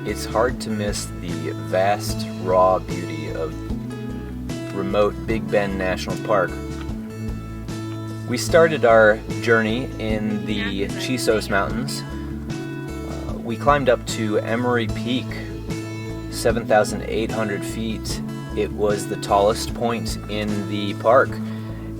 it's hard to miss the vast, raw beauty of remote Big Bend National Park. We started our journey in the Chisos Mountains. We climbed up to Emery Peak, 7,800 feet. It was the tallest point in the park.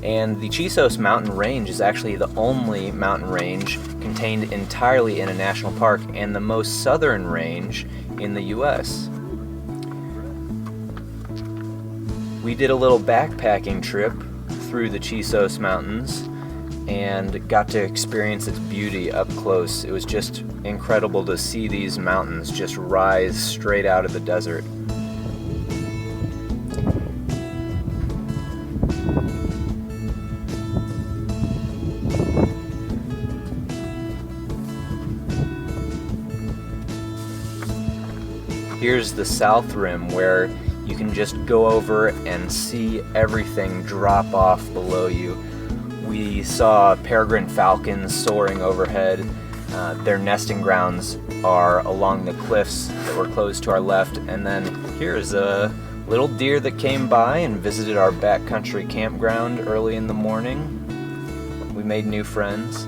And the Chisos mountain range is actually the only mountain range contained entirely in a national park and the most southern range in the US. We did a little backpacking trip through the Chisos Mountains and got to experience its beauty up close. It was just incredible to see these mountains just rise straight out of the desert. Here's the south rim where you can just go over and see everything drop off below you. We saw peregrine falcons soaring overhead. Their nesting grounds are along the cliffs that were close to our left. And then here's a little deer that came by and visited our backcountry campground early in the morning. We made new friends.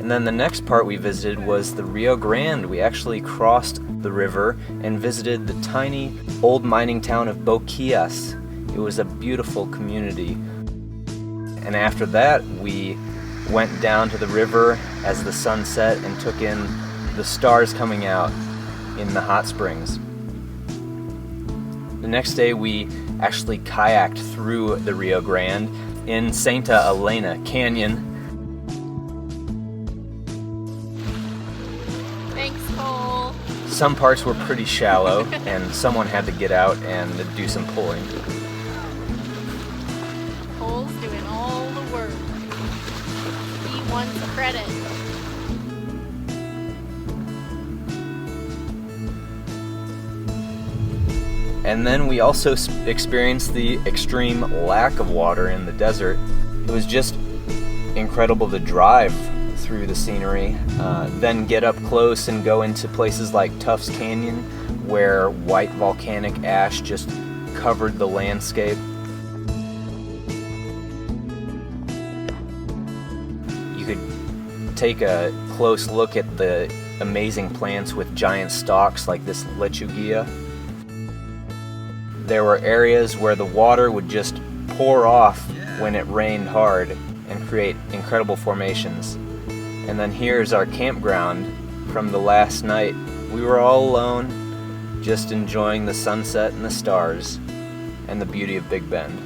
And then the next part we visited was the Rio Grande. We actually crossed the river and visited the tiny old mining town of Boquillas. It was a beautiful community. And after that, we went down to the river as the sun set and took in the stars coming out in the hot springs. The next day, we actually kayaked through the Rio Grande in Santa Elena Canyon. Some parts were pretty shallow, and someone had to get out and do some pulling. Cole's doing all the work. He wants the credit. And then we also experienced the extreme lack of water in the desert. It was just incredible to drive through the scenery, then get up close and go into places like Tufts Canyon, where white volcanic ash just covered the landscape. You could take a close look at the amazing plants with giant stalks like this lechugia. There were areas where the water would just pour off when it rained hard and create incredible formations. And then here's our campground from the last night. We were all alone, just enjoying the sunset and the stars and the beauty of Big Bend.